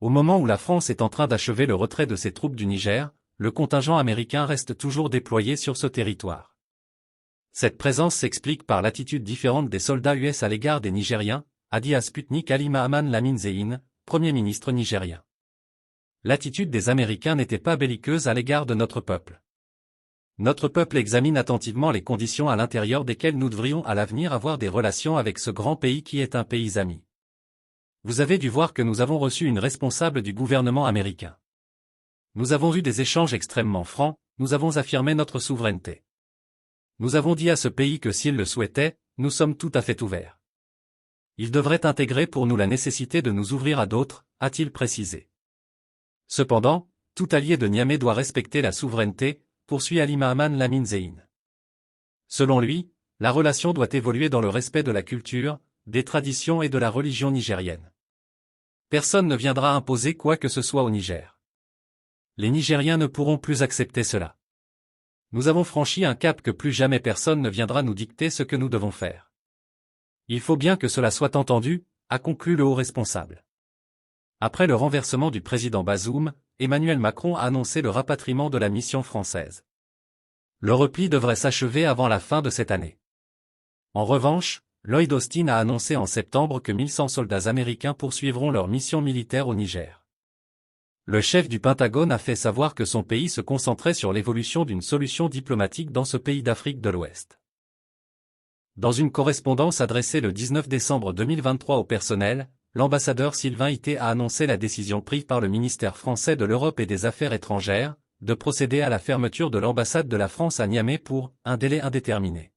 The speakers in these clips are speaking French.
Au moment où la France est en train d'achever le retrait de ses troupes du Niger, le contingent américain reste toujours déployé sur ce territoire. Cette présence s'explique par l'attitude différente des soldats US à l'égard des Nigériens, a dit à Sputnik Ali Mahaman Lamine Zein, Premier ministre nigérien. L'attitude des Américains n'était pas belliqueuse à l'égard de notre peuple. Notre peuple examine attentivement les conditions à l'intérieur desquelles nous devrions à l'avenir avoir des relations avec ce grand pays qui est un pays ami. Vous avez dû voir que nous avons reçu une responsable du gouvernement américain. Nous avons eu des échanges extrêmement francs, nous avons affirmé notre souveraineté. Nous avons dit à ce pays que s'il le souhaitait, nous sommes tout à fait ouverts. Il devrait intégrer pour nous la nécessité de nous ouvrir à d'autres, a-t-il précisé. Cependant, tout allié de Niamey doit respecter la souveraineté, poursuit Ali Mahaman Lamine Zein. Selon lui, la relation doit évoluer dans le respect de la culture, des traditions et de la religion nigérienne. Personne ne viendra imposer quoi que ce soit au Niger. Les Nigériens ne pourront plus accepter cela. Nous avons franchi un cap que plus jamais personne ne viendra nous dicter ce que nous devons faire. Il faut bien que cela soit entendu, a conclu le haut responsable. Après le renversement du président Bazoum, Emmanuel Macron a annoncé le rapatriement de la mission française. Le repli devrait s'achever avant la fin de cette année. En revanche, Lloyd Austin a annoncé en septembre que 1100 soldats américains poursuivront leur mission militaire au Niger. Le chef du Pentagone a fait savoir que son pays se concentrait sur l'évolution d'une solution diplomatique dans ce pays d'Afrique de l'Ouest. Dans une correspondance adressée le 19 décembre 2023 au personnel, l'ambassadeur Sylvain Ité a annoncé la décision prise par le ministère français de l'Europe et des Affaires étrangères, de procéder à la fermeture de l'ambassade de la France à Niamey pour un délai indéterminé.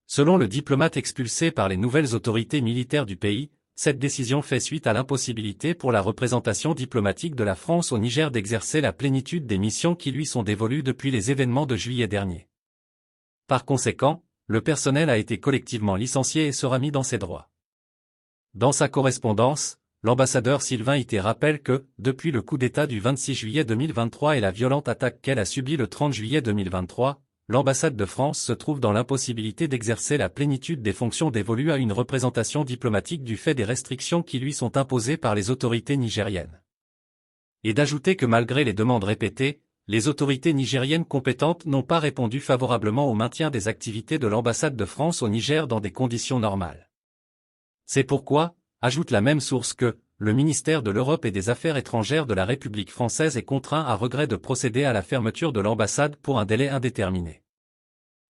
Selon le diplomate expulsé par les nouvelles autorités militaires du pays, cette décision fait suite à l'impossibilité pour la représentation diplomatique de la France au Niger d'exercer la plénitude des missions qui lui sont dévolues depuis les événements de juillet dernier. Par conséquent, le personnel a été collectivement licencié et sera mis dans ses droits. Dans sa correspondance, l'ambassadeur Sylvain Ité rappelle que, depuis le coup d'État du 26 juillet 2023 et la violente attaque qu'elle a subie le 30 juillet 2023, l'ambassade de France se trouve dans l'impossibilité d'exercer la plénitude des fonctions dévolues à une représentation diplomatique du fait des restrictions qui lui sont imposées par les autorités nigériennes. Et d'ajouter que malgré les demandes répétées, les autorités nigériennes compétentes n'ont pas répondu favorablement au maintien des activités de l'ambassade de France au Niger dans des conditions normales. C'est pourquoi, ajoute la même source que, le ministère de l'Europe et des Affaires étrangères de la République française est contraint à regret de procéder à la fermeture de l'ambassade pour un délai indéterminé.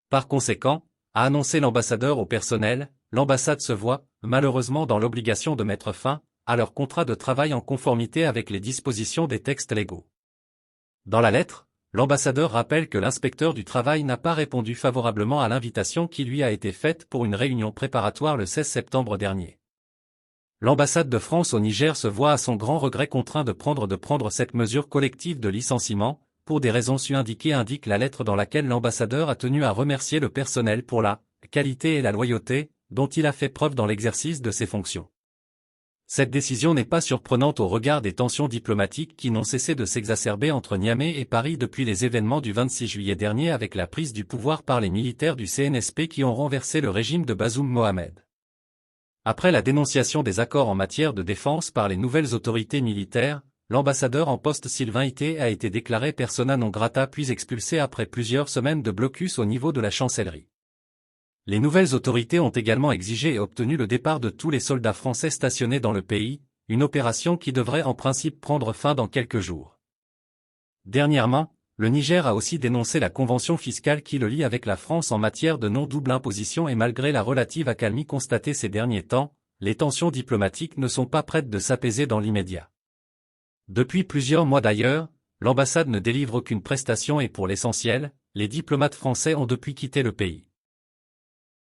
Par conséquent, a annoncé l'ambassadeur au personnel, l'ambassade se voit, malheureusement dans l'obligation de mettre fin à leur contrat de travail en conformité avec les dispositions des textes légaux. Dans la lettre, l'ambassadeur rappelle que l'inspecteur du travail n'a pas répondu favorablement à l'invitation qui lui a été faite pour une réunion préparatoire le 16 septembre dernier. L'ambassade de France au Niger se voit à son grand regret contraint de prendre cette mesure collective de licenciement, pour des raisons su-indiquées, indique la lettre dans laquelle l'ambassadeur a tenu à remercier le personnel pour la qualité et la loyauté dont il a fait preuve dans l'exercice de ses fonctions. Cette décision n'est pas surprenante au regard des tensions diplomatiques qui n'ont cessé de s'exacerber entre Niamey et Paris depuis les événements du 26 juillet dernier avec la prise du pouvoir par les militaires du CNSP qui ont renversé le régime de Bazoum Mohamed. Après la dénonciation des accords en matière de défense par les nouvelles autorités militaires, l'ambassadeur en poste Sylvain Ité a été déclaré persona non grata puis expulsé après plusieurs semaines de blocus au niveau de la chancellerie. Les nouvelles autorités ont également exigé et obtenu le départ de tous les soldats français stationnés dans le pays, une opération qui devrait en principe prendre fin dans quelques jours. Dernièrement, le Niger a aussi dénoncé la convention fiscale qui le lie avec la France en matière de non-double imposition et malgré la relative accalmie constatée ces derniers temps, les tensions diplomatiques ne sont pas prêtes de s'apaiser dans l'immédiat. Depuis plusieurs mois d'ailleurs, l'ambassade ne délivre aucune prestation et pour l'essentiel, les diplomates français ont depuis quitté le pays.